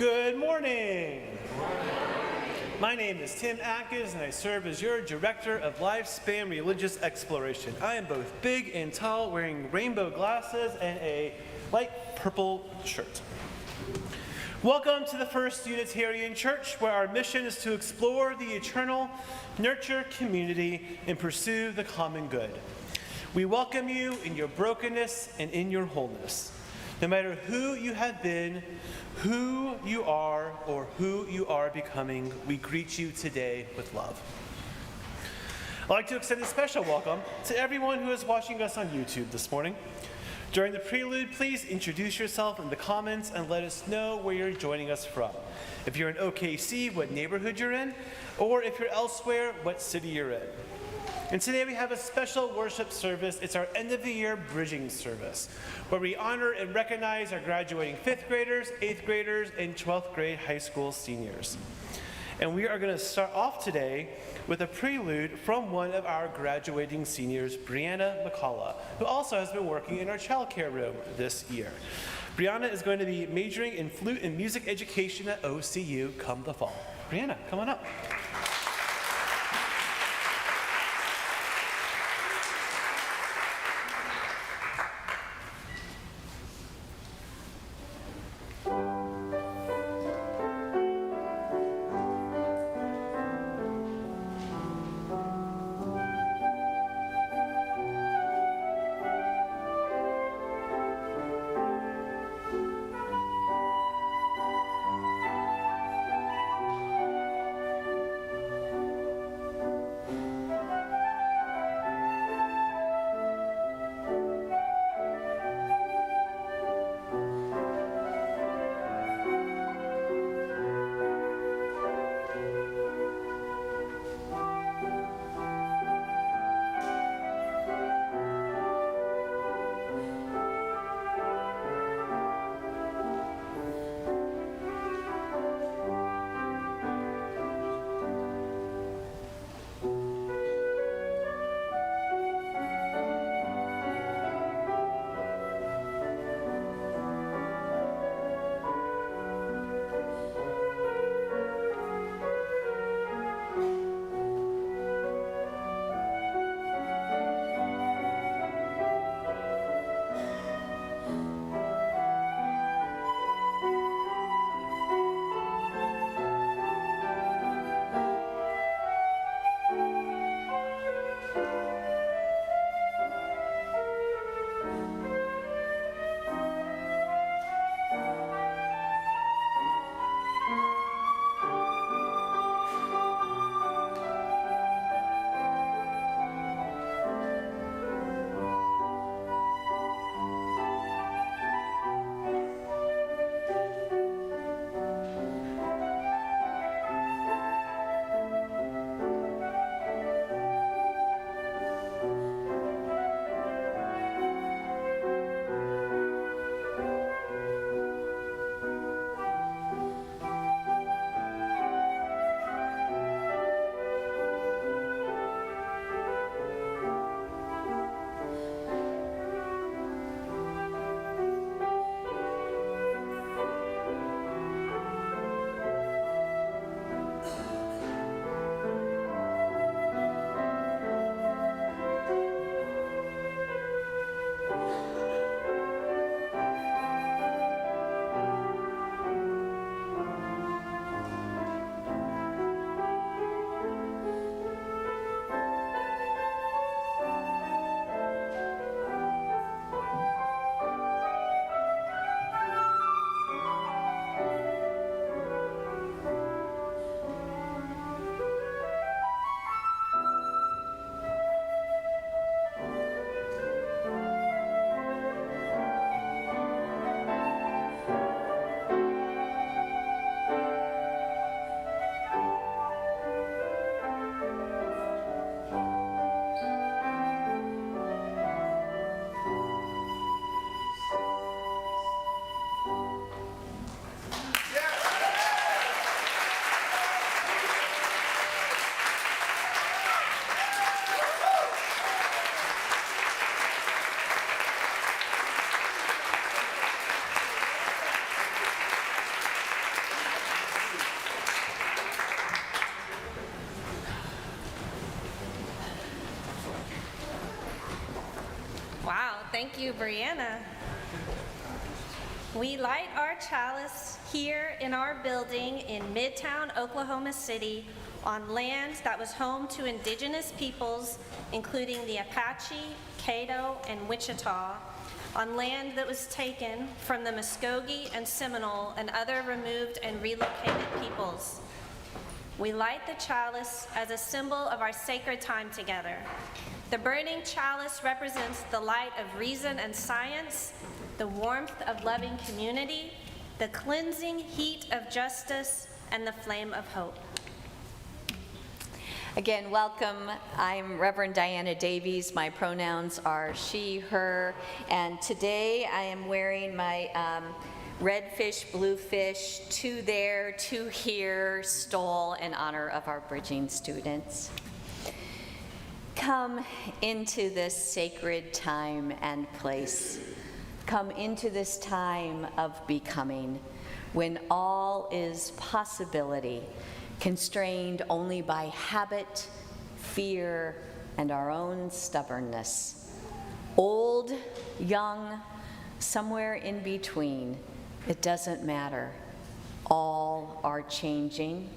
Good morning. My name is Tim Atkins and I serve as your Director of Lifespan Religious Exploration. I am both big and tall, wearing rainbow glasses and a light purple shirt. Welcome to the First Unitarian Church, where our mission is to explore the eternal, nurture community, and pursue the common good. We welcome you in your brokenness and in your wholeness. No matter who you have been, who you are, or who you are becoming, we greet you today with love. I'd like to extend a special welcome to everyone who is watching us on YouTube this morning. During the prelude, please introduce yourself in the comments and let us know where you're joining us from. If you're in OKC, what neighborhood you're in, or if you're elsewhere, what city you're in. And today we have a special worship service. It's our end-of-the-year bridging service, where we honor and recognize our graduating 5th graders, 8th graders, and 12th grade high school seniors. And we are going to start off today with a prelude from one of our graduating seniors, Brianna McCullough, who also has been working in our child care room this year. Brianna is going to be majoring in flute and music education at OCU come the fall. Brianna, come on up. Thank you, Brianna. We light our chalice here in our building in Midtown, Oklahoma City, on land that was home to indigenous peoples, including the Apache, Caddo, and Wichita, on land that was taken from the Muskogee and Seminole and other removed and relocated peoples. We light the chalice as a symbol of our sacred time together. The burning chalice represents the light of reason and science, the warmth of loving community, the cleansing heat of justice, and the flame of hope. Again, welcome. I'm Reverend Diana Davies. My pronouns are she, her, and today I am wearing my red fish, blue fish, two there, two here stole in honor of our bridging students. Come into this sacred time and place. Come into this time of becoming, when all is possibility, constrained only by habit, fear, and our own stubbornness. Old, young, somewhere in between, it doesn't matter. All are changing,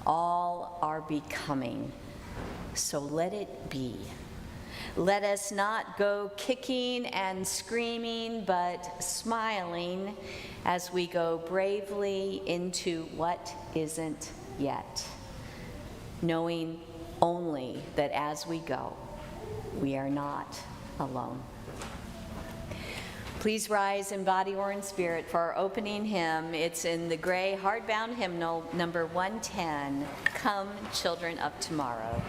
all are becoming. So let it be. Let us not go kicking and screaming, but smiling as we go bravely into what isn't yet, knowing only that as we go, we are not alone. Please rise in body or in spirit for our opening hymn. It's in the gray hardbound hymnal, number 110, Come, Children of Tomorrow.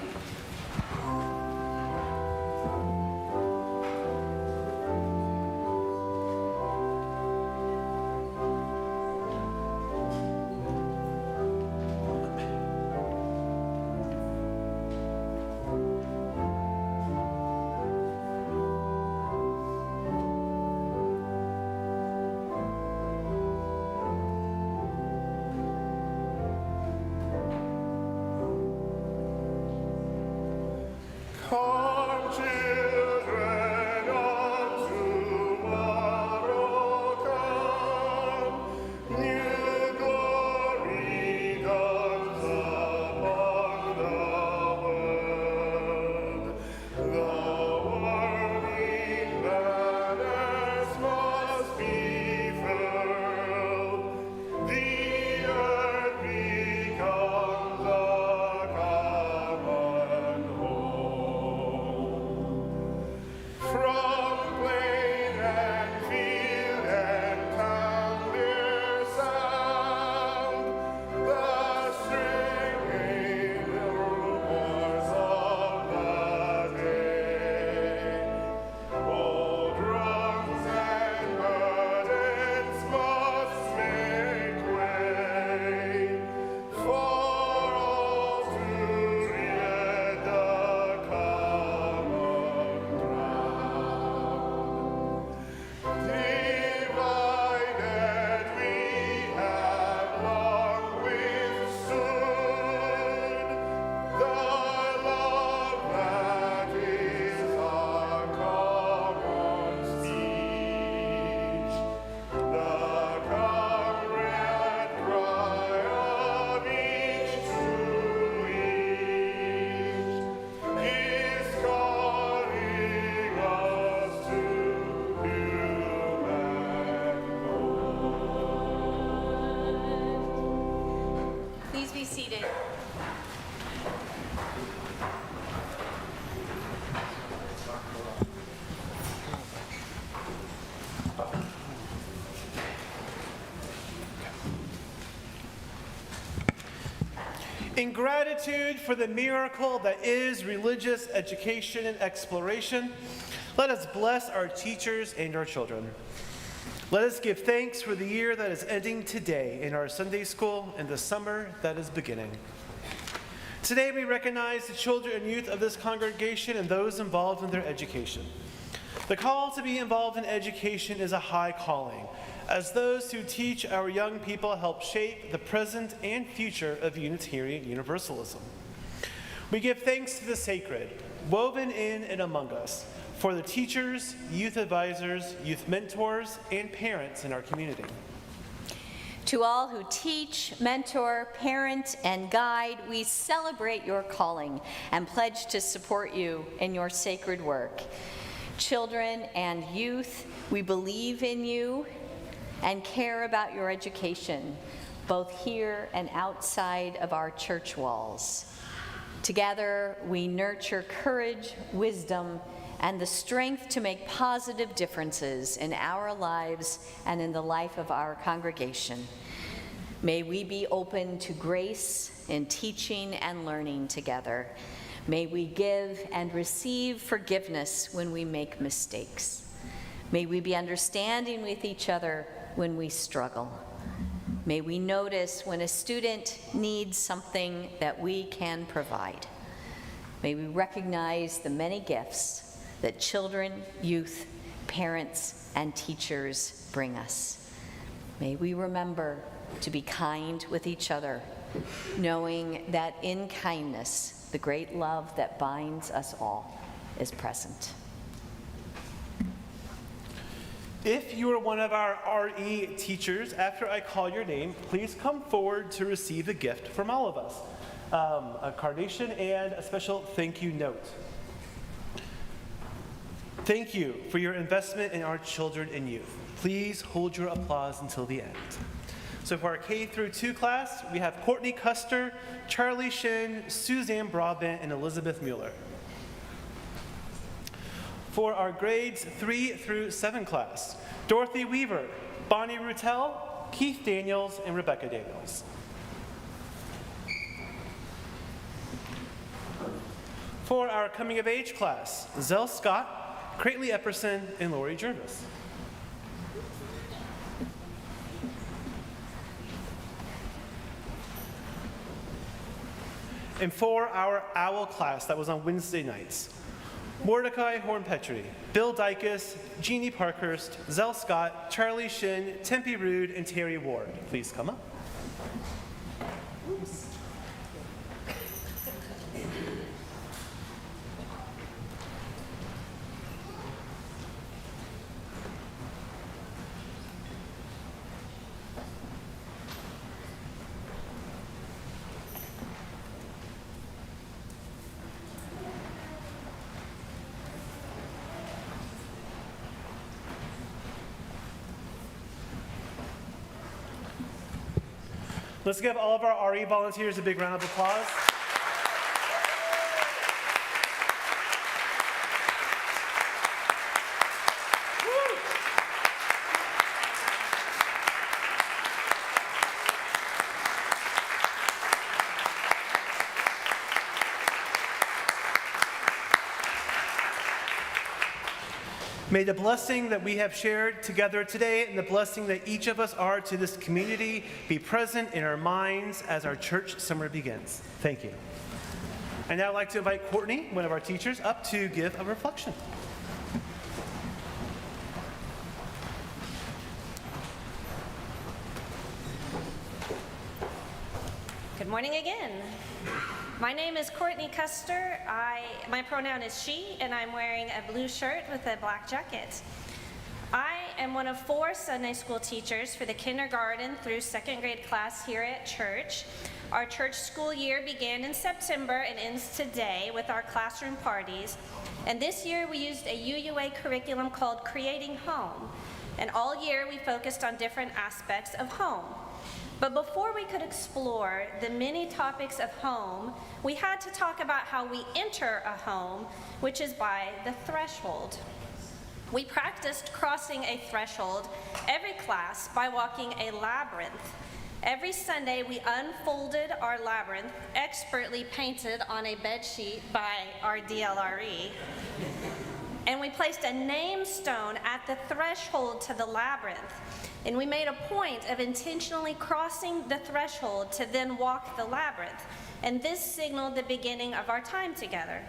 In gratitude for the miracle that is religious education and exploration, let us bless our teachers and our children. Let us give thanks for the year that is ending today in our Sunday school and the summer that is beginning. Today we recognize the children and youth of this congregation and those involved in their education. The call to be involved in education is a high calling, as those who teach our young people help shape the present and future of Unitarian Universalism. We give thanks to the sacred, woven in and among us, for the teachers, youth advisors, youth mentors, and parents in our community. To all who teach, mentor, parent, and guide, we celebrate your calling and pledge to support you in your sacred work. Children and youth, we believe in you and care about your education, both here and outside of our church walls. Together, we nurture courage, wisdom, and the strength to make positive differences in our lives and in the life of our congregation. May we be open to grace in teaching and learning together. May we give and receive forgiveness when we make mistakes. May we be understanding with each other when we struggle. May we notice when a student needs something that we can provide. May we recognize the many gifts that children, youth, parents, and teachers bring us. May we remember to be kind with each other, knowing that in kindness, the great love that binds us all is present. If you are one of our RE teachers, after I call your name, please come forward to receive a gift from all of us, a carnation and a special thank you note. Thank you for your investment in our children and youth. Please hold your applause until the end. So for our K through 2 class, we have Courtney Custer, Charlie Shin, Suzanne Brabant, and Elizabeth Mueller. For our grades 3 through 7 class, Dorothy Weaver, Bonnie Rutel, Keith Daniels, and Rebecca Daniels. For our coming of age class, Zell Scott, Cratley Epperson, and Lori Jervis. And for our OWL class that was on Wednesday nights, Mordecai Hornpetri, Bill Dykus, Jeannie Parkhurst, Zell Scott, Charlie Shin, Tempe Rude, and Terry Ward. Please come up. Let's give all of our RE volunteers a big round of applause. May the blessing that we have shared together today and the blessing that each of us are to this community be present in our minds as our church summer begins. Thank you. I'd now like to invite Courtney, one of our teachers, up to give a reflection. Good morning again. My name is Courtney Custer. My pronoun is she, and I'm wearing a blue shirt with a black jacket. I am one of 4 Sunday school teachers for the kindergarten through 2nd grade class here at church. Our church school year began in September and ends today with our classroom parties. And this year we used a UUA curriculum called Creating Home. And all year we focused on different aspects of home. But before we could explore the many topics of home, we had to talk about how we enter a home, which is by the threshold. We practiced crossing a threshold every class by walking a labyrinth. Every Sunday, we unfolded our labyrinth, expertly painted on a bed sheet by our DLRE. And we placed a name stone at the threshold to the labyrinth. And we made a point of intentionally crossing the threshold to then walk the labyrinth. And this signaled the beginning of our time together.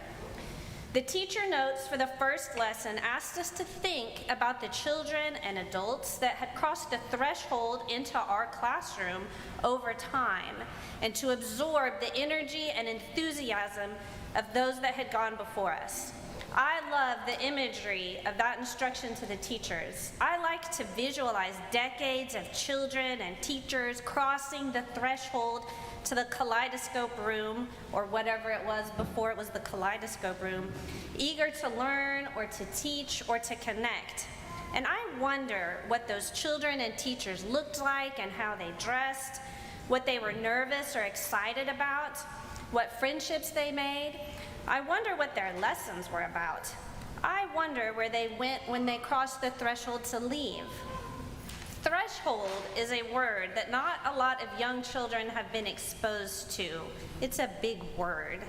The teacher notes for the first lesson asked us to think about the children and adults that had crossed the threshold into our classroom over time, and to absorb the energy and enthusiasm of those that had gone before us. I love the imagery of that instruction to the teachers. I like to visualize decades of children and teachers crossing the threshold to the kaleidoscope room, or whatever it was before it was the kaleidoscope room, eager to learn or to teach or to connect. And I wonder what those children and teachers looked like and how they dressed, what they were nervous or excited about, what friendships they made. I wonder what their lessons were about. I wonder where they went when they crossed the threshold to leave. Threshold is a word that not a lot of young children have been exposed to. It's a big word.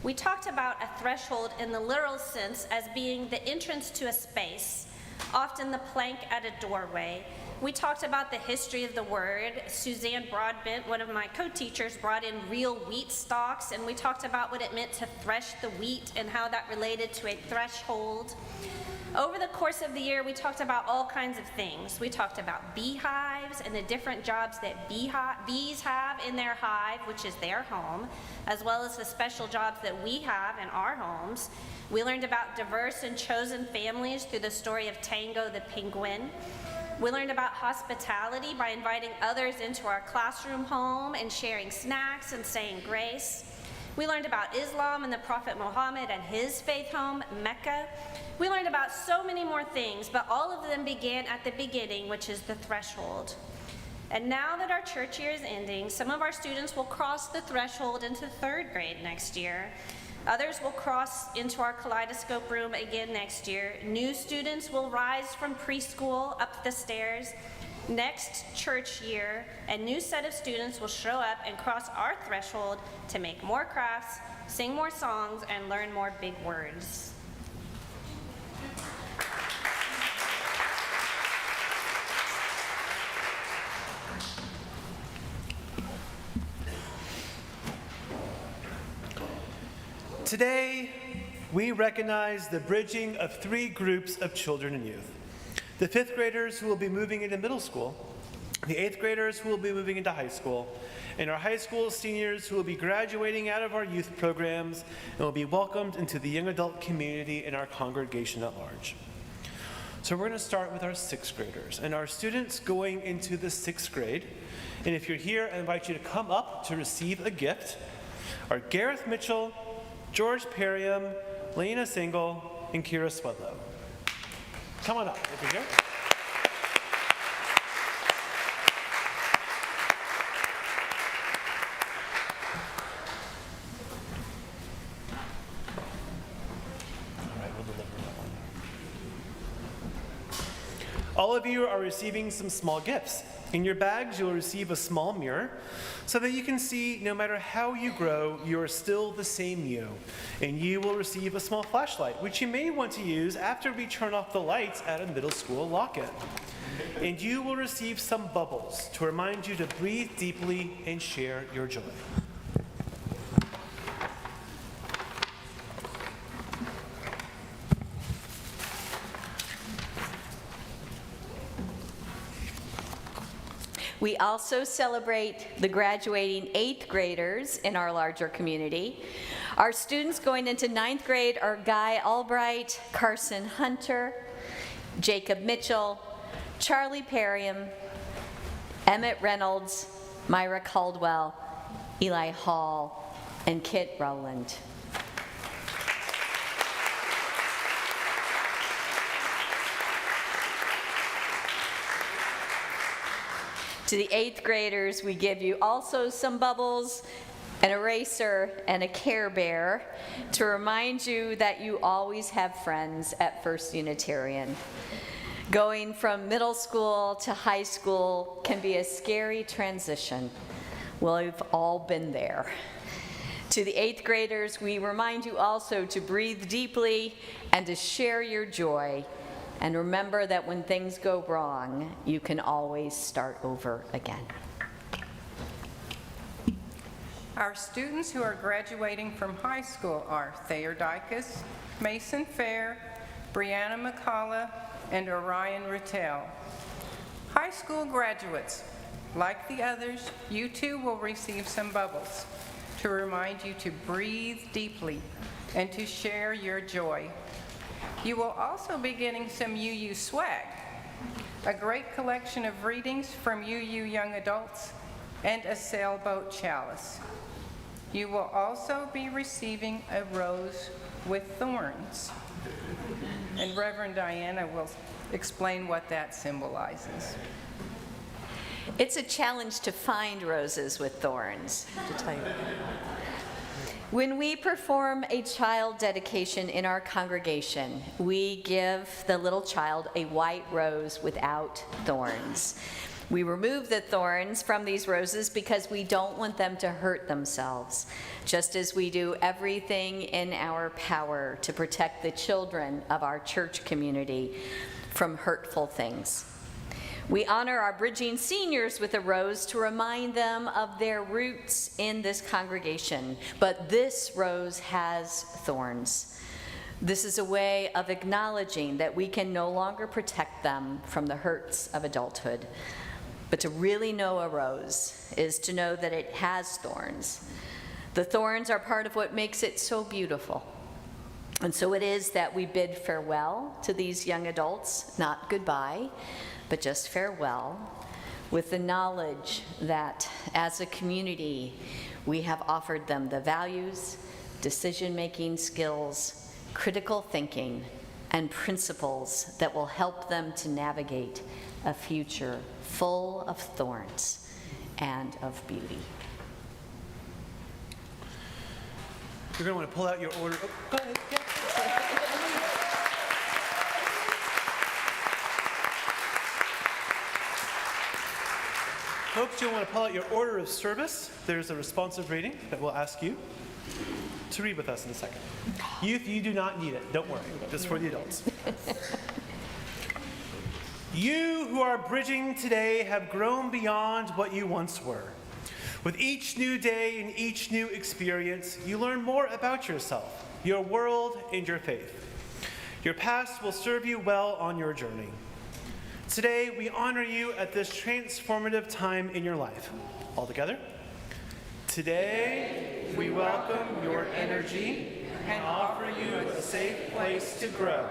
We talked about a threshold in the literal sense as being the entrance to a space, often the plank at a doorway. We talked about the history of the word. Suzanne Broadbent, one of my co-teachers, brought in real wheat stalks, and we talked about what it meant to thresh the wheat and how that related to a threshold. Over the course of the year, we talked about all kinds of things. We talked about beehives and the different jobs that bees have in their hive, which is their home, as well as the special jobs that we have in our homes. We learned about diverse and chosen families through the story of Tango the penguin. We learned about hospitality by inviting others into our classroom home and sharing snacks and saying grace. We learned about Islam and the Prophet Muhammad and his faith home, Mecca. We learned about so many more things, but all of them began at the beginning, which is the threshold. And now that our church year is ending, some of our students will cross the threshold into third grade next year. Others will cross into our kaleidoscope room again next year. New students will rise from preschool up the stairs. Next church year, a new set of students will show up and cross our threshold to make more crafts, sing more songs, and learn more big words. Today, we recognize the bridging of 3 groups of children and youth. The 5th graders who will be moving into middle school, the 8th graders who will be moving into high school, and our high school seniors who will be graduating out of our youth programs and will be welcomed into the young adult community in our congregation at large. So we're going to start with our 6th graders and our students going into the 6th grade. And if you're here, I invite you to come up to receive a gift. Are Gareth Mitchell, George Perriam, Lena Single, and Kira Swedlow. Come on up if you're here. All right, we'll deliver that one. All of you are receiving some small gifts. In your bags, you'll receive a small mirror so that you can see no matter how you grow, you are still the same you. And you will receive a small flashlight, which you may want to use after we turn off the lights at a middle school lock-in. And you will receive some bubbles to remind you to breathe deeply and share your joy. We also celebrate the graduating 8th graders in our larger community. Our students going into 9th grade are Guy Albright, Carson Hunter, Jacob Mitchell, Charlie Perriam, Emmett Reynolds, Myra Caldwell, Eli Hall, and Kit Rowland. To the 8th graders, we give you also some bubbles, an eraser, and a Care Bear to remind you that you always have friends at First Unitarian. Going from middle school to high school can be a scary transition. Well, we've all been there. To the 8th graders, we remind you also to breathe deeply and to share your joy. And remember that when things go wrong, you can always start over again. Our students who are graduating from high school are Thayer Dykus, Mason Fair, Brianna McCullough, and Orion Rattel. High school graduates, like the others, you too will receive some bubbles. to remind you to breathe deeply and to share your joy. You will also be getting some UU swag, a great collection of readings from UU young adults, and a sailboat chalice. You will also be receiving a rose with thorns. And Reverend Diana will explain what that symbolizes. It's a challenge to find roses with thorns, to tell you. When we perform a child dedication in our congregation, we give the little child a white rose without thorns. We remove the thorns from these roses because we don't want them to hurt themselves, just as we do everything in our power to protect the children of our church community from hurtful things. We honor our bridging seniors with a rose to remind them of their roots in this congregation, but this rose has thorns. This is a way of acknowledging that we can no longer protect them from the hurts of adulthood. But to really know a rose is to know that it has thorns. The thorns are part of what makes it so beautiful. And so it is that we bid farewell to these young adults, not goodbye, but just farewell, with the knowledge that as a community, we have offered them the values, decision-making skills, critical thinking, and principles that will help them to navigate a future full of thorns and of beauty. You're going to want to pull out your order. Oh, go ahead. Yeah. Folks, you'll want to pull out your order of service. There's a responsive reading that we'll ask you to read with us in a second. Youth, you do not need it. Don't worry. Just for the adults. You who are bridging today have grown beyond what you once were. With each new day and each new experience, you learn more about yourself, your world, and your faith. Your past will serve you well on your journey. Today, we honor you at this transformative time in your life. All together. Today, we welcome your energy and offer you a safe place to grow.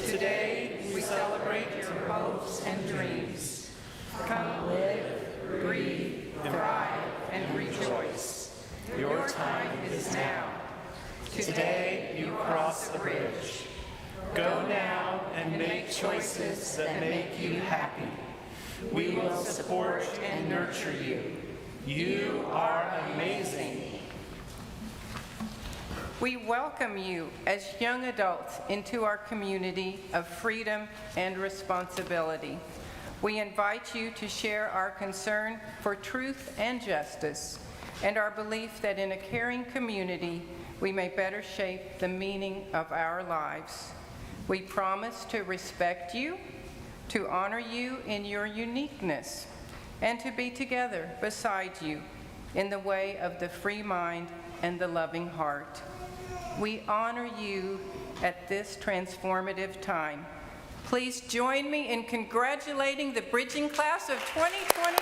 Today, we celebrate your hopes and dreams. Come live, breathe, thrive, and rejoice. Your time is now. Today, you cross the bridge. Go now and make choices that make you happy. We will support and nurture you. You are amazing. We welcome you as young adults into our community of freedom and responsibility. We invite you to share our concern for truth and justice and our belief that in a caring community, we may better shape the meaning of our lives. We promise to respect you, to honor you in your uniqueness, and to be together beside you in the way of the free mind and the loving heart. We honor you at this transformative time. Please join me in congratulating the bridging class of 2023.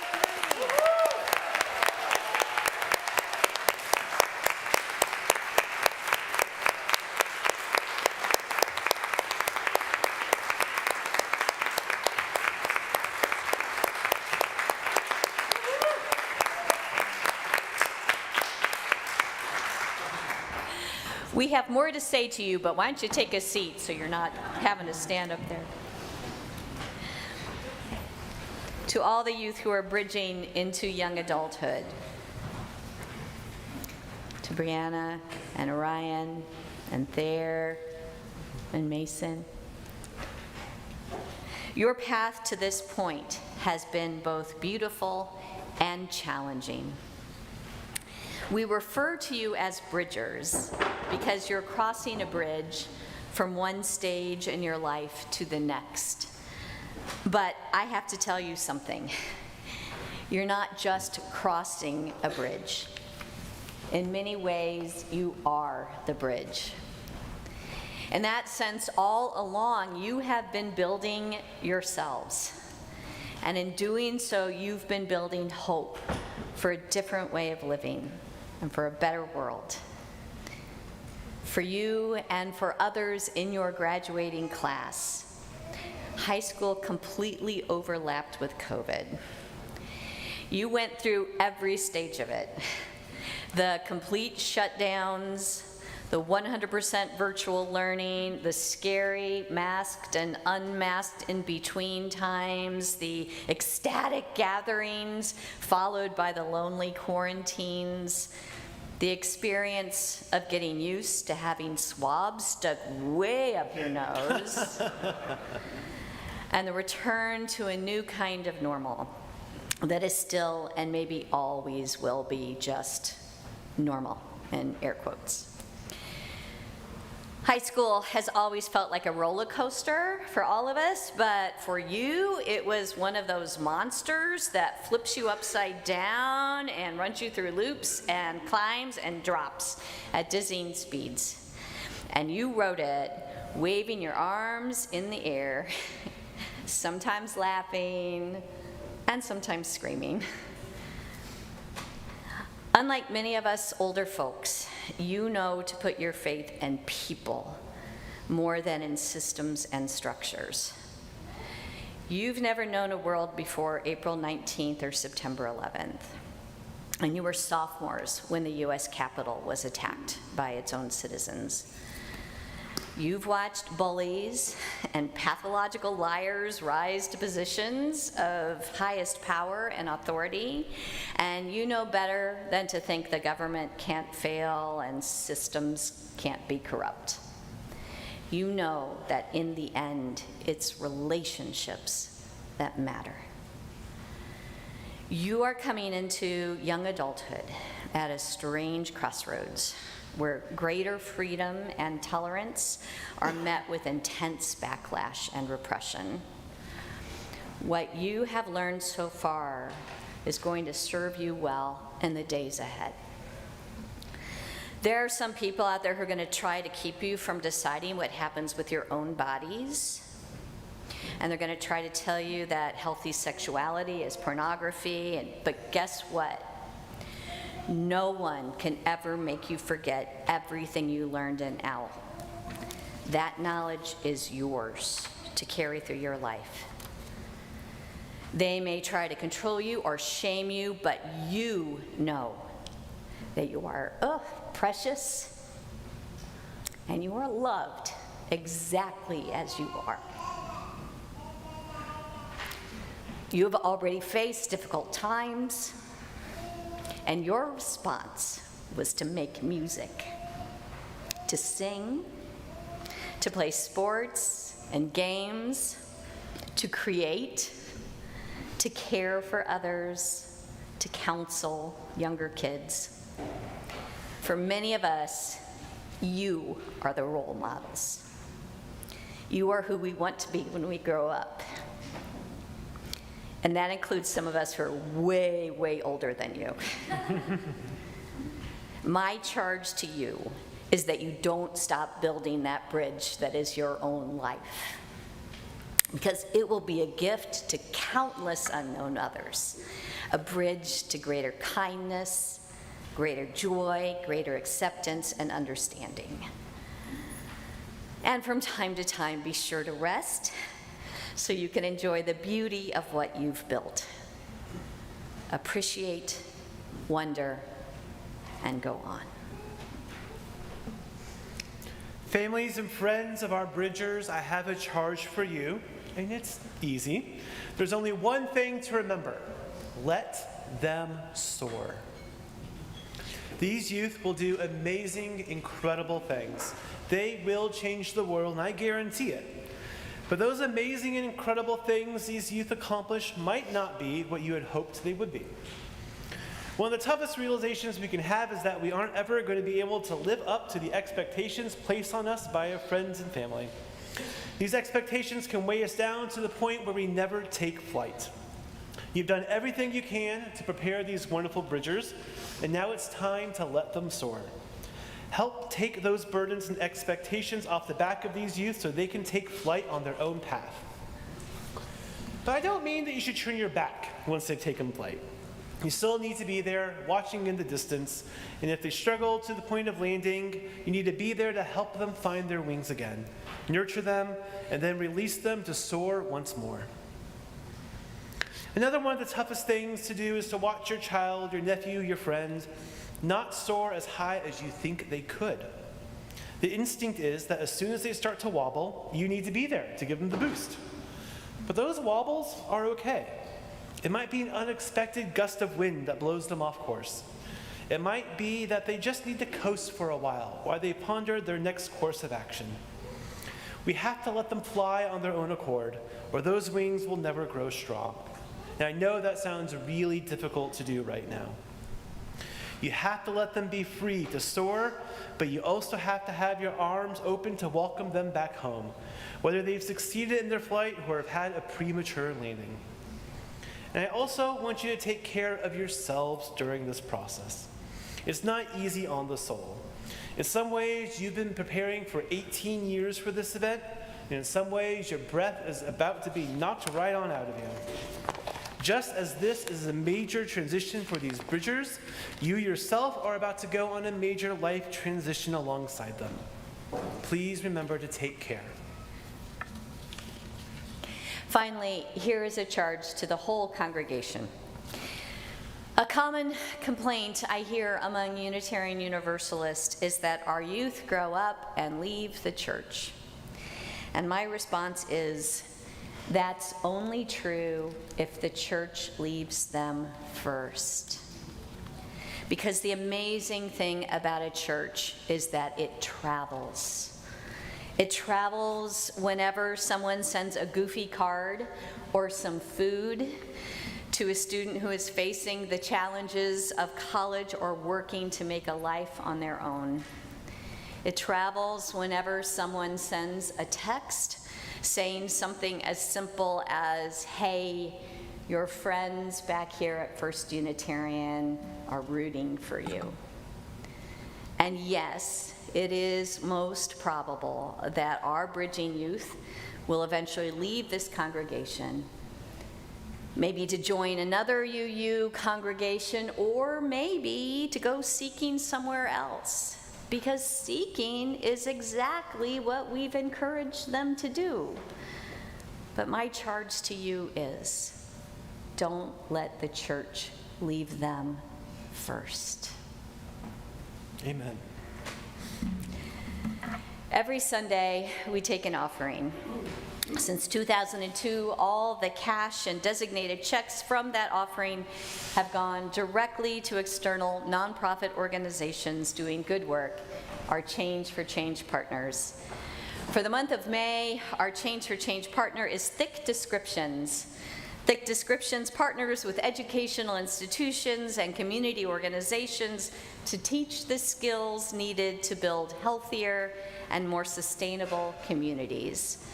We have more to say to you, but why don't you take a seat so you're not having to stand up there. To all the youth who are bridging into young adulthood, to Brianna and Orion and Thayer and Mason, your path to this point has been both beautiful and challenging. We refer to you as bridgers because you're crossing a bridge from one stage in your life to the next. But I have to tell you something. You're not just crossing a bridge. In many ways, you are the bridge. In that sense, all along, you have been building yourselves. And in doing so, you've been building hope for a different way of living. and for a better world. For you and for others in your graduating class, high school completely overlapped with COVID. You went through every stage of it. The complete shutdowns, the 100% virtual learning, the scary masked and unmasked in between times, the ecstatic gatherings followed by the lonely quarantines, the experience of getting used to having swabs stuck way up your nose, and the return to a new kind of normal that is still and maybe always will be just normal, in air quotes. High school has always felt like a roller coaster for all of us, but for you, it was one of those monsters that flips you upside down and runs you through loops and climbs and drops at dizzying speeds. And you rode it, waving your arms in the air, sometimes laughing and sometimes screaming. Unlike many of us older folks, you know to put your faith in people more than in systems and structures. You've never known a world before April 19th or September 11th, and you were sophomores when the US Capitol was attacked by its own citizens. You've watched bullies and pathological liars rise to positions of highest power and authority, and you know better than to think the government can't fail and systems can't be corrupt. You know that in the end, it's relationships that matter. You are coming into young adulthood at a strange crossroads, where greater freedom and tolerance are met with intense backlash and repression. What you have learned so far is going to serve you well in the days ahead. There are some people out there who are going to try to keep you from deciding what happens with your own bodies. And they're going to try to tell you that healthy sexuality is pornography, but guess what? No one can ever make you forget everything you learned in L. That knowledge is yours to carry through your life. They may try to control you or shame you, but you know that you are precious and you are loved exactly as you are. You have already faced difficult times, and your response was to make music, to sing, to play sports and games, to create, to care for others, to counsel younger kids. For many of us, you are the role models. You are who we want to be when we grow up. And that includes some of us who are way, way older than you. My charge to you is that you don't stop building that bridge that is your own life, because it will be a gift to countless unknown others, a bridge to greater kindness, greater joy, greater acceptance, and understanding. And from time to time, be sure to rest, so you can enjoy the beauty of what you've built. Appreciate, wonder, and go on. Families and friends of our Bridgers, I have a charge for you, and it's easy. There's only one thing to remember: let them soar. These youth will do amazing, incredible things. They will change the world, and I guarantee it. But those amazing and incredible things these youth accomplish might not be what you had hoped they would be. One of the toughest realizations we can have is that we aren't ever going to be able to live up to the expectations placed on us by our friends and family. These expectations can weigh us down to the point where we never take flight. You've done everything you can to prepare these wonderful Bridgers, and now it's time to let them soar. Help take those burdens and expectations off the back of these youth so they can take flight on their own path. But I don't mean that you should turn your back once they've taken flight. You still need to be there, watching in the distance, and if they struggle to the point of landing, you need to be there to help them find their wings again, nurture them, and then release them to soar once more. Another one of the toughest things to do is to watch your child, your nephew, your friend, not soar as high as you think they could. The instinct is that as soon as they start to wobble, you need to be there to give them the boost. But those wobbles are okay. It might be an unexpected gust of wind that blows them off course. It might be that they just need to coast for a while they ponder their next course of action. We have to let them fly on their own accord, or those wings will never grow strong. And I know that sounds really difficult to do right now. You have to let them be free to soar, but you also have to have your arms open to welcome them back home, whether they've succeeded in their flight or have had a premature landing. And I also want you to take care of yourselves during this process. It's not easy on the soul. In some ways, you've been preparing for 18 years for this event, and in some ways, your breath is about to be knocked right on out of you. Just as this is a major transition for these bridgers, you yourself are about to go on a major life transition alongside them. Please remember to take care. Finally, here is a charge to the whole congregation. A common complaint I hear among Unitarian Universalists is that our youth grow up and leave the church. And my response is, that's only true if the church leaves them first. Because the amazing thing about a church is that it travels. It travels whenever someone sends a goofy card or some food to a student who is facing the challenges of college or working to make a life on their own. It travels whenever someone sends a text saying something as simple as, hey, your friends back here at First Unitarian are rooting for you. And yes, it is most probable that our bridging youth will eventually leave this congregation, maybe to join another UU congregation, or maybe to go seeking somewhere else. Because seeking is exactly what we've encouraged them to do. But my charge to you is, don't let the church leave them first. Amen. Every Sunday, we take an offering. Since 2002, all the cash and designated checks from that offering have gone directly to external nonprofit organizations doing good work, our Change for Change partners. For the month of May, our Change for Change partner is Thick Descriptions. Thick Descriptions partners with educational institutions and community organizations to teach the skills needed to build healthier and more sustainable communities.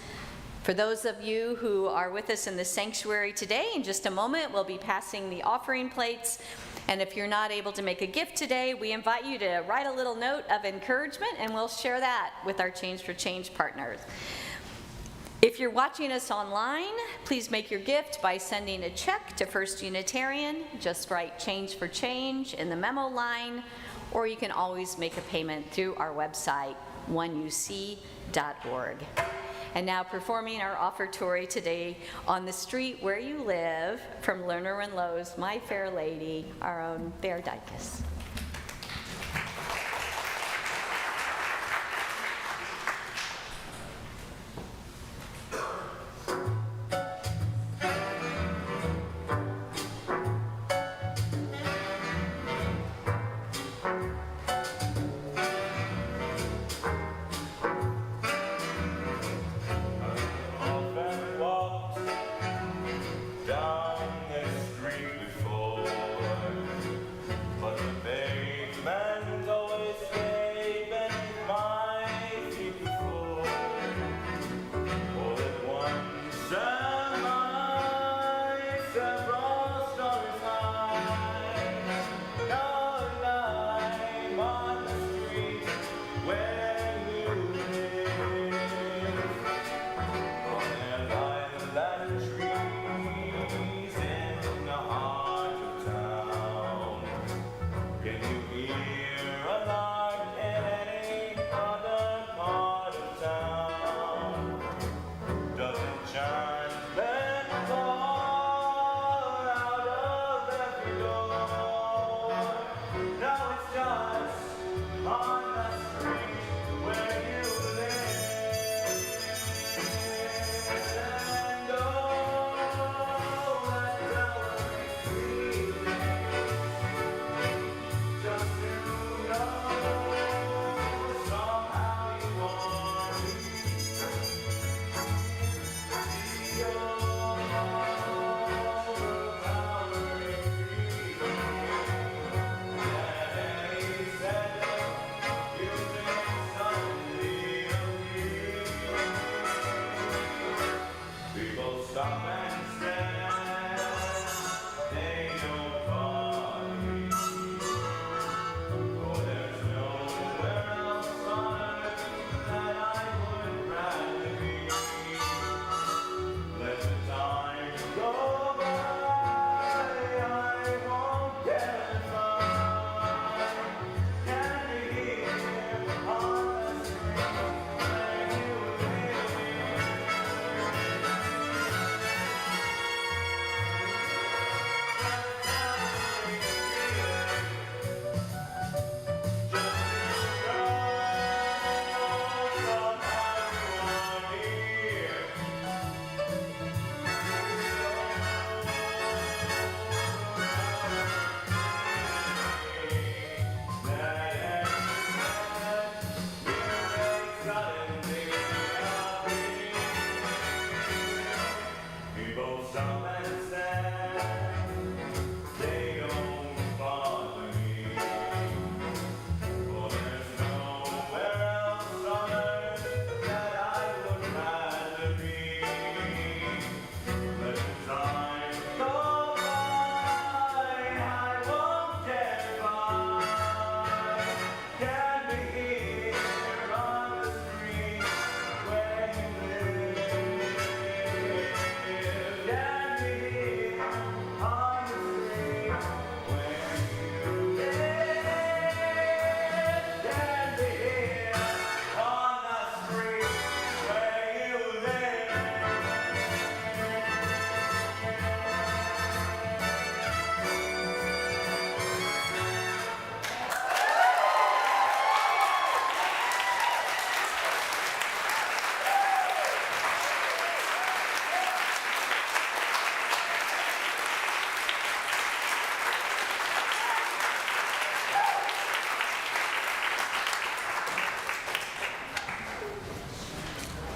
For those of you who are with us in the sanctuary today, in just a moment, we'll be passing the offering plates. And if you're not able to make a gift today, we invite you to write a little note of encouragement, and we'll share that with our Change for Change partners. If you're watching us online, please make your gift by sending a check to First Unitarian. Just write Change for Change in the memo line, or you can always make a payment through our website, 1UC.org. And now performing our offertory today on the street where you live, from Lerner and Lowe's, My Fair Lady, our own Bear Dykus. Down the street before, but the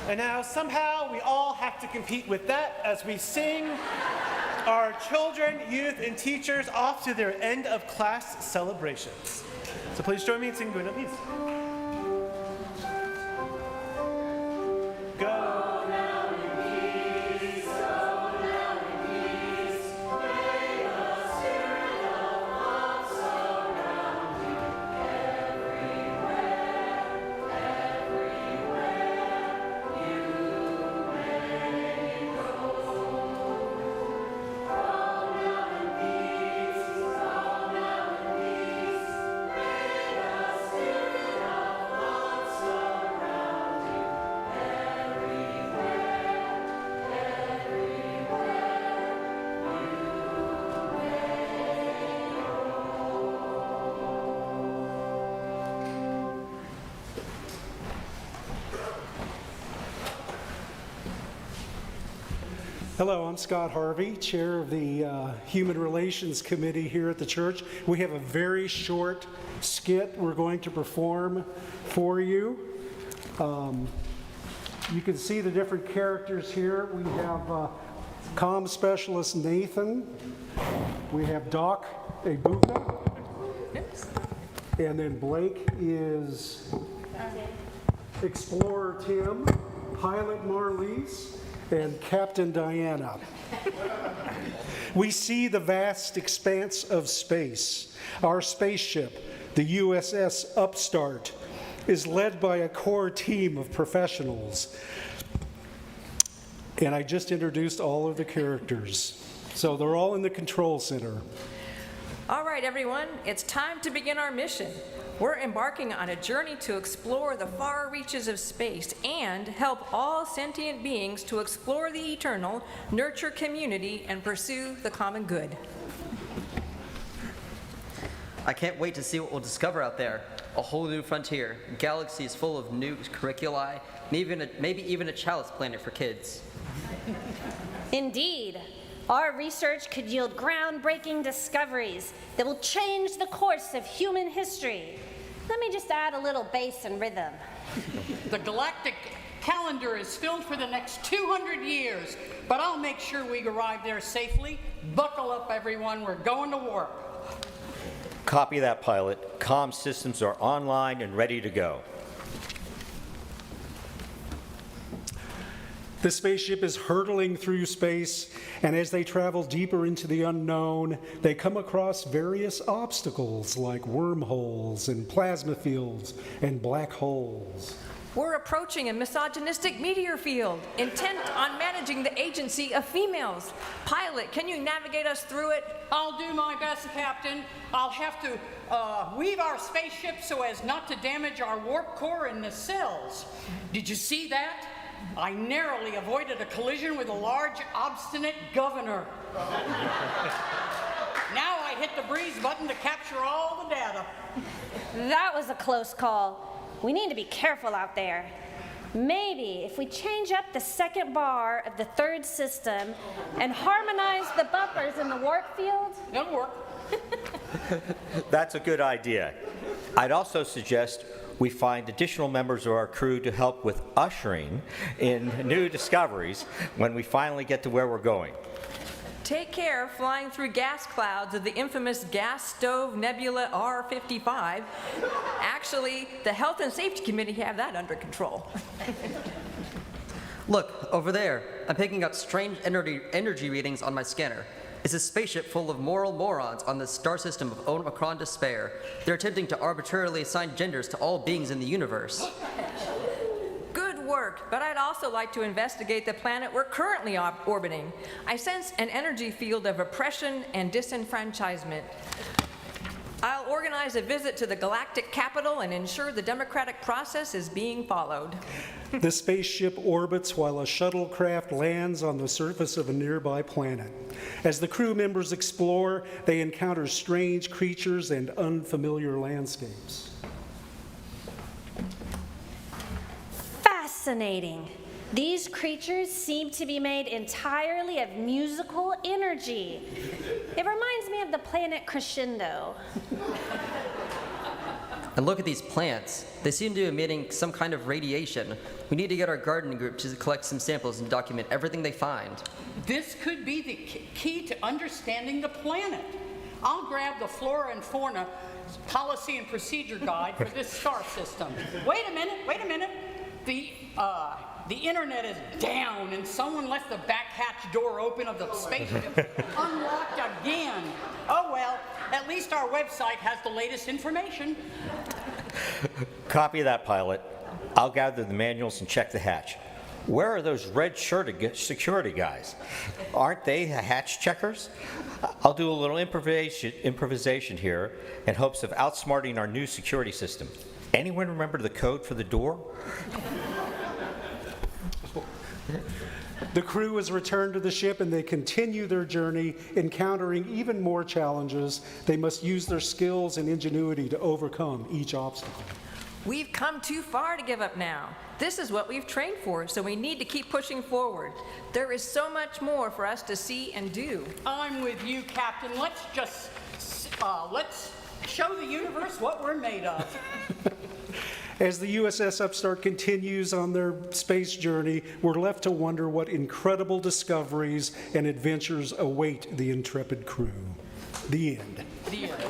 And now somehow we all have to compete with that as we sing our children, youth, and teachers off to their end of class celebrations. So please join me in singing Buena Peace. Go. Hello, I'm Scott Harvey, Chair of the Human Relations Committee here at the church. We have a very short skit we're going to perform for you. You can see the different characters here. We have comm specialist Nathan. We have Doc Ebuka. And then Blake is Explorer Tim, Pilot Marlies, and Captain Diana. We see the vast expanse of space. Our spaceship, the USS Upstart, is led by a core team of professionals. And I just introduced all of the characters. So they're all in the control center. All right, everyone, it's time to begin our mission. We're embarking on a journey to explore the far reaches of space and help all sentient beings to explore the eternal, nurture community, and pursue the common good. I can't wait to see what we'll discover out there. A whole new frontier, galaxies full of new curriculi, maybe even a chalice planet for kids. Indeed. Our research could yield groundbreaking discoveries that will change the course of human history. Let me just add a little bass and rhythm. The galactic calendar is filled for the next 200 years, but I'll make sure we arrive there safely. Buckle up, everyone. We're going to warp. Copy that, pilot. Comm systems are online and ready to go. The spaceship is hurtling through space, and as they travel deeper into the unknown, they come across various obstacles like wormholes and plasma fields and black holes. We're approaching a misogynistic meteor field, intent on managing the agency of females. Pilot, can you navigate us through it? I'll do my best, Captain. I'll have to weave our spaceship so as not to damage our warp core and nacelles. Did you see that? I narrowly avoided a collision with a large, obstinate governor. Now I hit the breeze button to capture all the data. That was a close call. We need to be careful out there. Maybe if we change up the second bar of the third system and harmonize the bumpers in the warp field. It'll work. That's a good idea. I'd also suggest we find additional members of our crew to help with ushering in new discoveries when we finally get to where we're going. Take care flying through gas clouds of the infamous gas stove nebula R55. Actually, the Health and Safety Committee have that under control. Look, over there, I'm picking up strange energy readings on my scanner. It's a spaceship full of moral morons on the star system of Omicron Despair. They're attempting to arbitrarily assign genders to all beings in the universe. Good work, but I'd also like to investigate the planet we're currently orbiting. I sense an energy field of oppression and disenfranchisement. I'll organize a visit to the galactic capital and ensure the democratic process is being followed. The spaceship orbits while a shuttlecraft lands on the surface of a nearby planet. As the crew members explore, they encounter strange creatures and unfamiliar landscapes. Fascinating. These creatures seem to be made entirely of musical energy. It reminds me of the planet Crescendo. And look at these plants. They seem to be emitting some kind of radiation. We need to get our gardening group to collect some samples and document everything they find. This could be the key to understanding the planet. I'll grab the Flora and Fauna Policy and Procedure Guide for this star system. Wait a minute. The internet is down and someone left the back hatch door open of the spaceship unlocked again. Oh well, at least our website has the latest information. Copy that, pilot. I'll gather the manuals and check the hatch. Where are those red-shirted security guys? Aren't they hatch checkers? I'll do a little improvisation here in hopes of outsmarting our new security system. Anyone remember the code for the door? The crew has returned to the ship and they continue their journey, encountering even more challenges. They must use their skills and ingenuity to overcome each obstacle. We've come too far to give up now. This is what we've trained for, so we need to keep pushing forward. There is so much more for us to see and do. I'm with you, Captain. Let's show the universe what we're made of. As the USS Upstart continues on their space journey, we're left to wonder what incredible discoveries and adventures await the intrepid crew. The end. The end.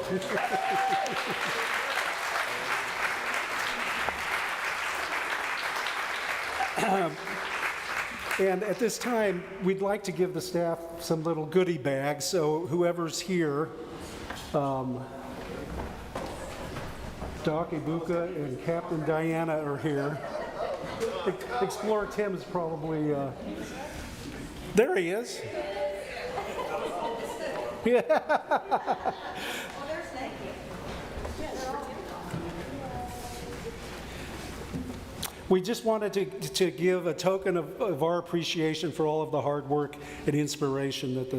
And at this time, we'd like to give the staff some little goodie bags. So whoever's here, Doc Ibuka and Captain Diana are here. Explorer Tim is probably, there he is. Yeah. We just wanted to give a token of our appreciation for all of the hard work and inspiration that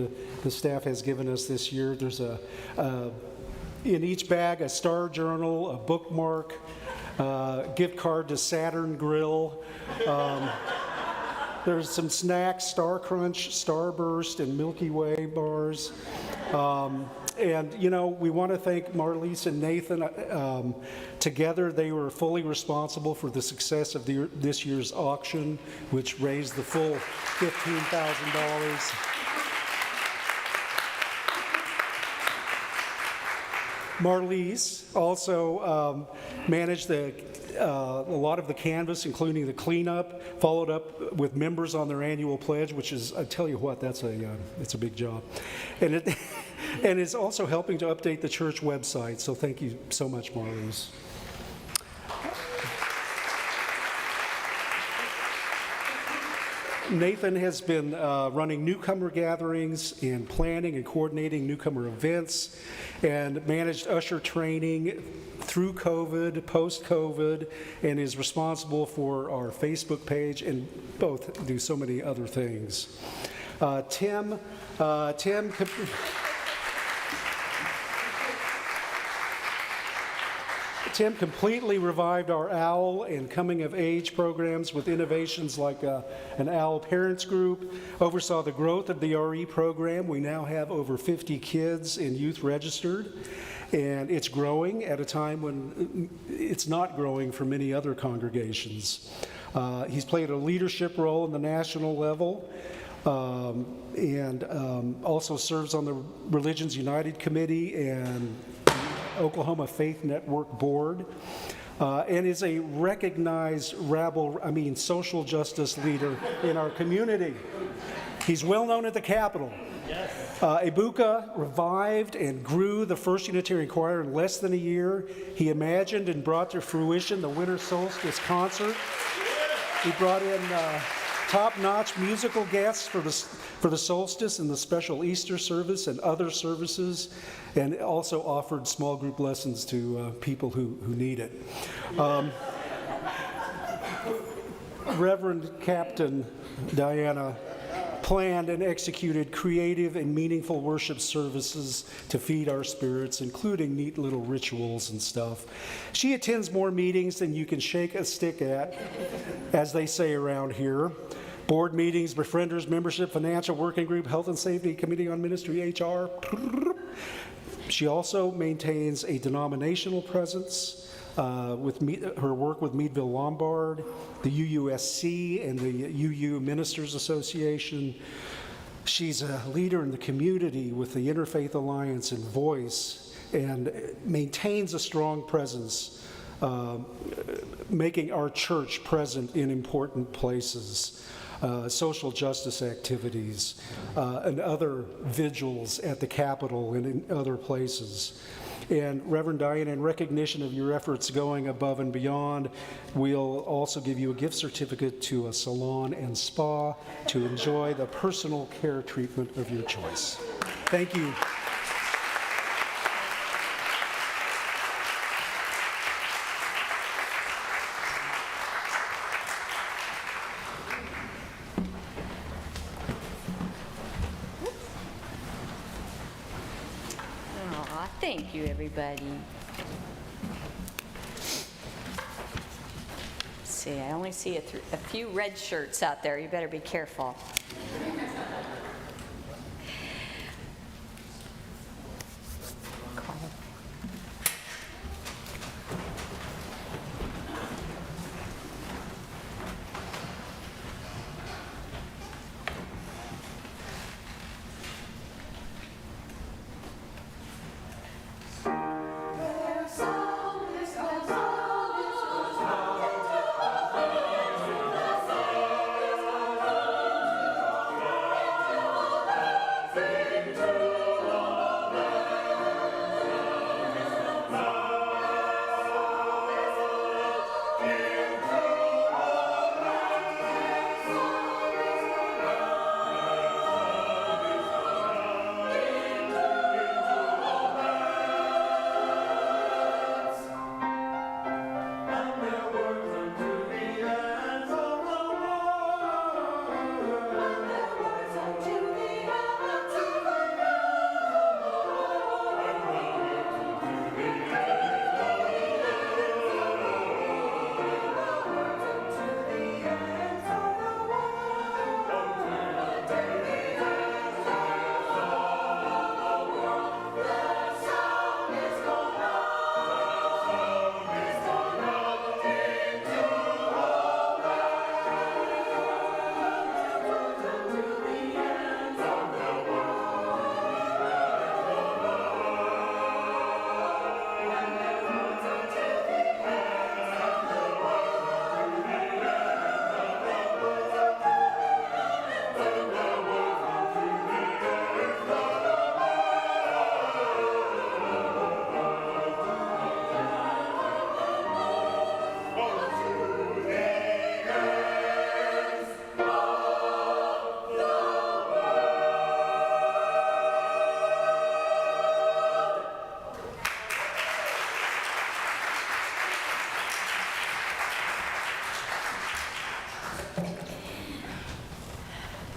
the staff has given us this year. There's in each bag a star journal, a bookmark, gift card to Saturn Grill. There's some snacks, Star Crunch, Starburst, and Milky Way bars. And, you know, we want to thank Marlise and Nathan. Together, they were fully responsible for the success of this year's auction, which raised the full $15,000. Marlise also managed a lot of the canvas, including the cleanup, followed up with members on their annual pledge, which is, I tell you what, it's a big job. And is also helping to update the church website, so thank you so much, Marlise. Nathan has been running newcomer gatherings and planning and coordinating newcomer events and managed usher training through COVID, post-COVID, and is responsible for our Facebook page and both do so many other things. Tim completely revived our OWL and coming of age programs with innovations like an OWL parents group, oversaw the growth of the RE program. We now have over 50 kids and youth registered, and it's growing at a time when it's not growing for many other congregations. He's played a leadership role in the national level, and also serves on the Religions United Committee and Oklahoma Faith Network Board, and is a recognized social justice leader in our community. He's well known at the Capitol. Yes. Ibuka revived and grew the First Unitarian Choir in less than a year. He imagined and brought to fruition the Winter Solstice concert. He brought in top-notch musical guests for the solstice and the special Easter service and other services, and also offered small group lessons to people who need it. Reverend Captain Diana planned and executed creative and meaningful worship services to feed our spirits, including neat little rituals and stuff. She attends more meetings than you can shake a stick at, as they say around here. Board meetings, befrienders, membership, financial working group, health and safety, committee on ministry, HR. She also maintains a denominational presence, her work with Meadville Lombard, the UUSC, and the UU Ministers Association. She's a leader in the community with the Interfaith Alliance and Voice, and maintains a strong presence, making our church present in important places, social justice activities, and other vigils at the Capitol and in other places. And Reverend Diane, in recognition of your efforts going above and beyond, we'll also give you a gift certificate to a salon and spa to enjoy the personal care treatment of your choice. Thank you. Thank you, everybody. Let's see, I only see a few red shirts out there. You better be careful.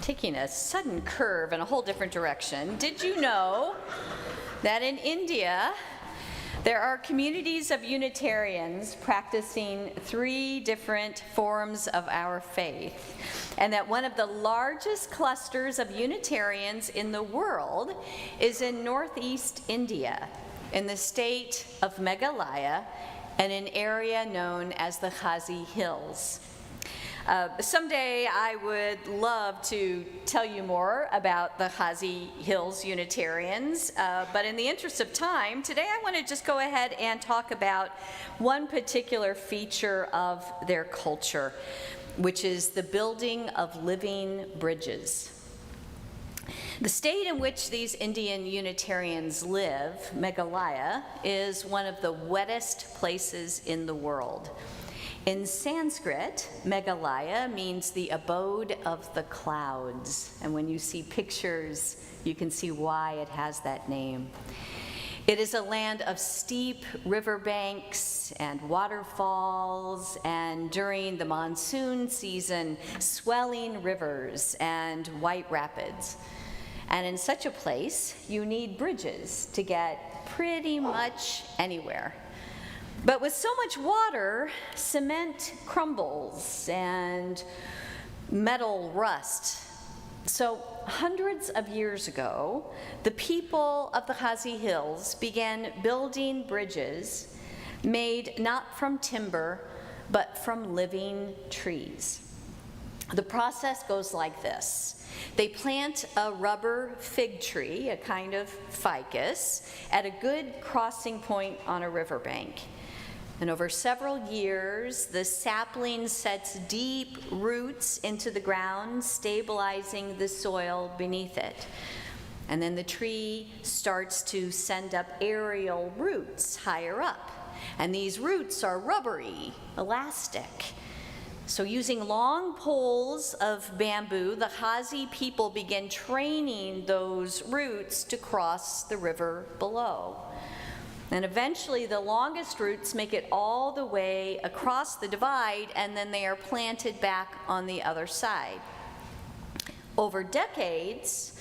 Taking a sudden curve in a whole different direction, did you know that in India there are communities of Unitarians practicing 3 different forms of our faith, and that one of the largest clusters of Unitarians in the world is in northeast India, in the state of Meghalaya, and an area known as the Khasi Hills. Someday I would love to tell you more about the Khasi Hills Unitarians, but in the interest of time, today I want to just go ahead and talk about one particular feature of their culture, which is the building of living bridges. The state in which these Indian Unitarians live, Meghalaya, is one of the wettest places in the world. In Sanskrit, Meghalaya means the abode of the clouds, and when you see pictures, you can see why it has that name. It is a land of steep riverbanks and waterfalls, and during the monsoon season, swelling rivers and white rapids. And in such a place, you need bridges to get pretty much anywhere. But with so much water, cement crumbles and metal rusts. So hundreds of years ago, the people of the Khasi Hills began building bridges made not from timber, but from living trees. The process goes like this. They plant a rubber fig tree, a kind of ficus, at a good crossing point on a riverbank. And over several years, the sapling sets deep roots into the ground, stabilizing the soil beneath it. And then the tree starts to send up aerial roots higher up. And these roots are rubbery, elastic. So using long poles of bamboo, the Hazi people begin training those roots to cross the river below. And eventually the longest roots make it all the way across the divide, and then they are planted back on the other side. Over decades,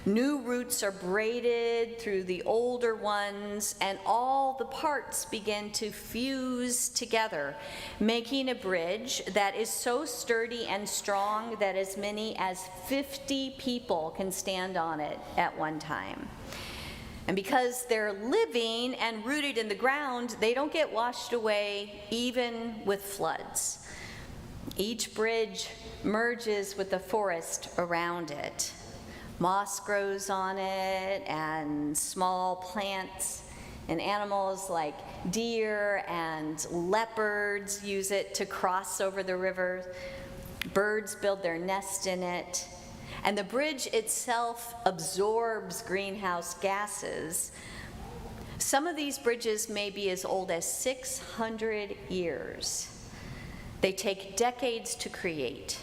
new roots are braided through the older ones, and all the parts begin to fuse together, making a bridge that is so sturdy and strong that as many as 50 people can stand on it at one time. And because they're living and rooted in the ground, they don't get washed away even with floods. Each bridge merges with the forest around it. Moss grows on it, and small plants and animals like deer and leopards use it to cross over the river. Birds build their nest in it. And the bridge itself absorbs greenhouse gases. Some of these bridges may be as old as 600 years. They take decades to create.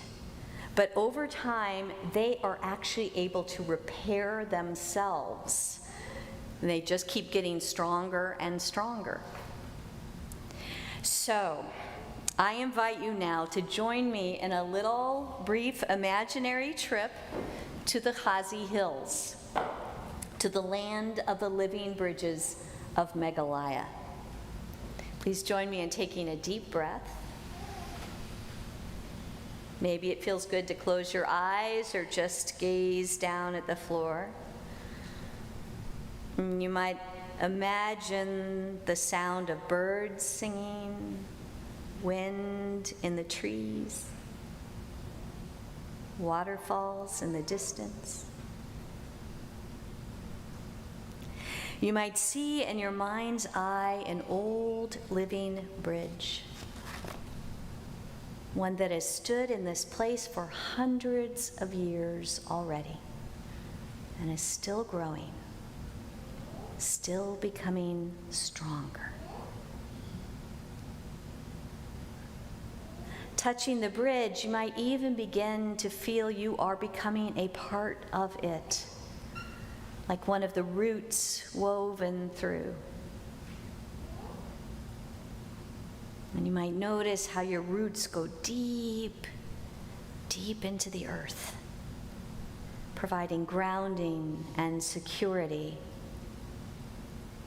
But over time, they are actually able to repair themselves. And they just keep getting stronger and stronger. So, I invite you now to join me in a little brief imaginary trip to the Hazi Hills, to the land of the living bridges of Meghalaya. Please join me in taking a deep breath. Maybe it feels good to close your eyes or just gaze down at the floor. You might imagine the sound of birds singing, wind in the trees, waterfalls in the distance. You might see in your mind's eye an old living bridge, one that has stood in this place for hundreds of years already and is still growing, still becoming stronger. Touching the bridge, you might even begin to feel you are becoming a part of it, like one of the roots woven through. And you might notice how your roots go deep, deep into the earth, providing grounding and security,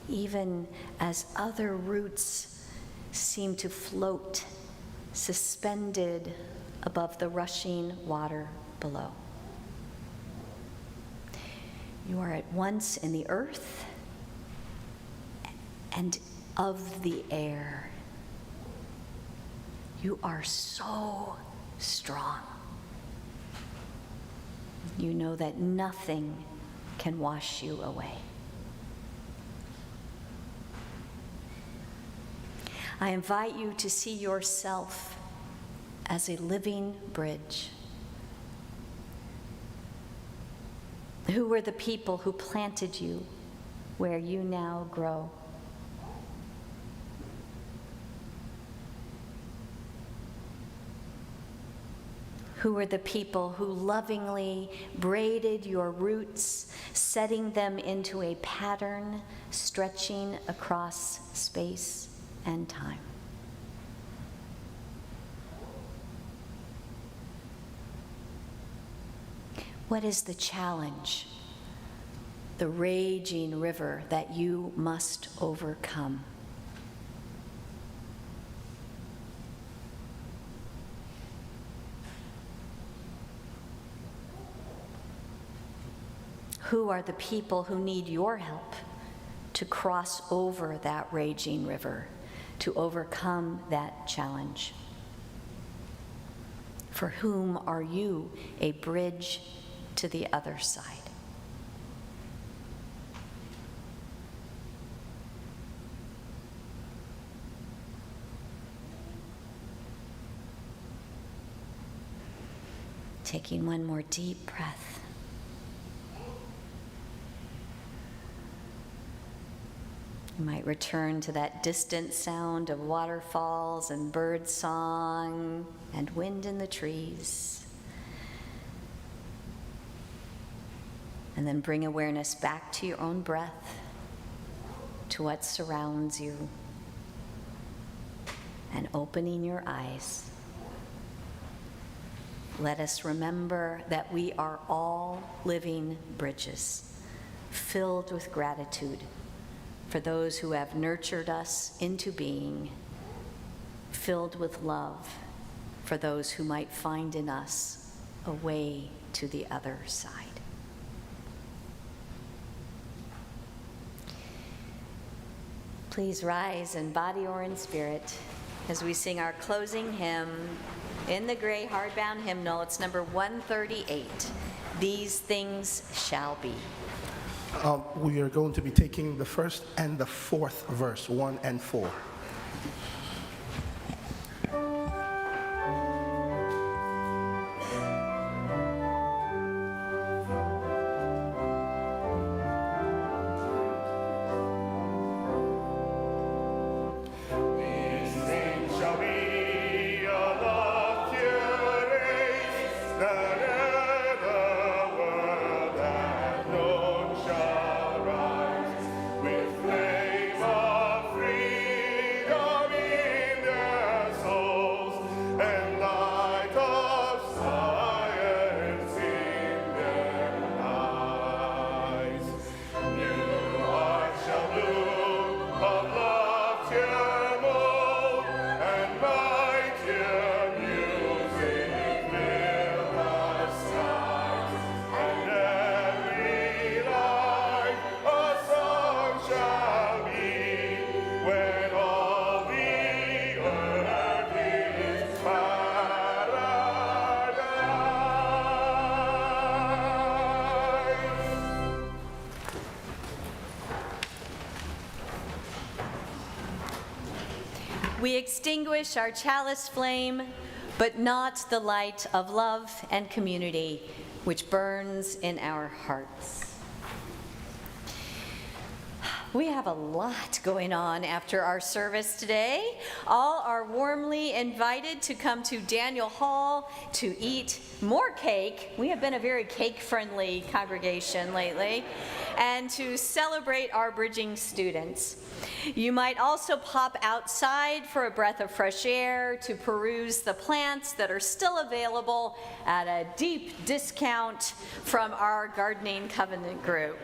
even as other roots seem to float, suspended above the rushing water below. You are at once in the earth and of the air. You are so strong. You know that nothing can wash you away. I invite you to see yourself as a living bridge. Who were the people who planted you where you now grow? Who were the people who lovingly braided your roots, setting them into a pattern stretching across space and time? What is the challenge, the raging river that you must overcome? Who are the people who need your help to cross over that raging river, to overcome that challenge? For whom are you a bridge to the other side? Taking one more deep breath. You might return to that distant sound of waterfalls and bird song and wind in the trees. And then bring awareness back to your own breath, to what surrounds you, and opening your eyes. Let us remember that we are all living bridges, filled with gratitude for those who have nurtured us into being, filled with love for those who might find in us a way to the other side. Please rise in body or in spirit as we sing our closing hymn in the gray hardbound hymnal. It's number 138, These Things Shall Be. We are going to be taking the first and the fourth verse, 1 and 4. We extinguish our chalice flame, but not the light of love and community which burns in our hearts. We have a lot going on after our service today. All are warmly invited to come to Daniel Hall to eat more cake. We have been a very cake-friendly congregation lately, and to celebrate our bridging students. You might also pop outside for a breath of fresh air to peruse the plants that are still available at a deep discount from our Gardening Covenant group.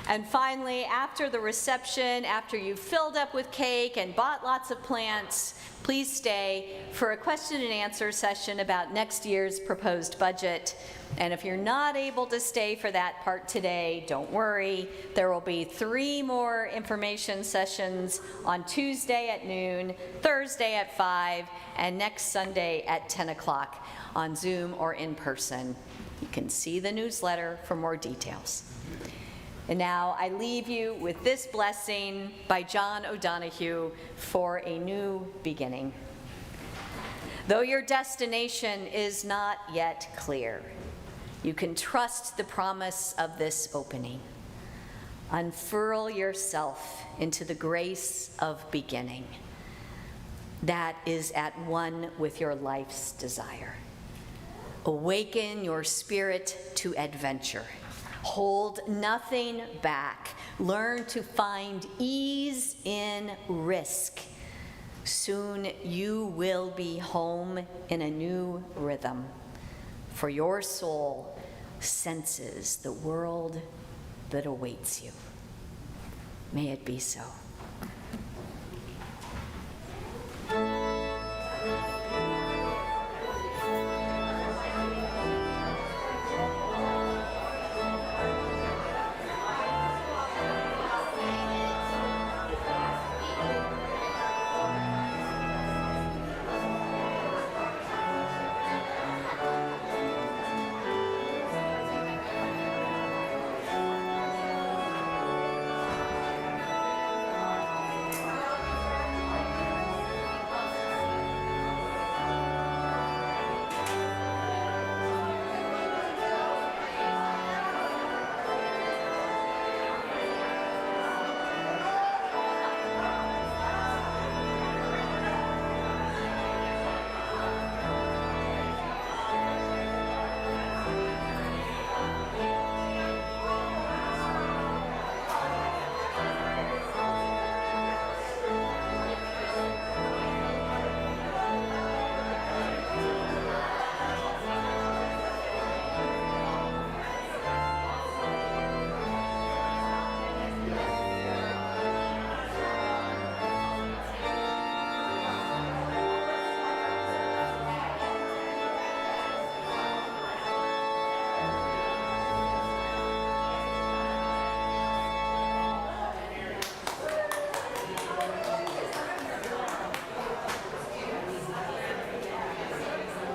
And finally, after the reception, after you've filled up with cake and bought lots of plants, please stay for a question and answer session about next year's proposed budget. And if you're not able to stay for that part today, don't worry. There will be 3 more information sessions on Tuesday at noon, Thursday at 5, and next Sunday at 10 o'clock on Zoom or in person. You can see the newsletter for more details. And now I leave you with this blessing by John O'Donohue for a new beginning. Though your destination is not yet clear, you can trust the promise of this opening. Unfurl yourself into the grace of beginning that is at one with your life's desire. Awaken your spirit to adventure. Hold nothing back. Learn to find ease in risk. Soon you will be home in a new rhythm, for your soul senses the world that awaits you. May it be so.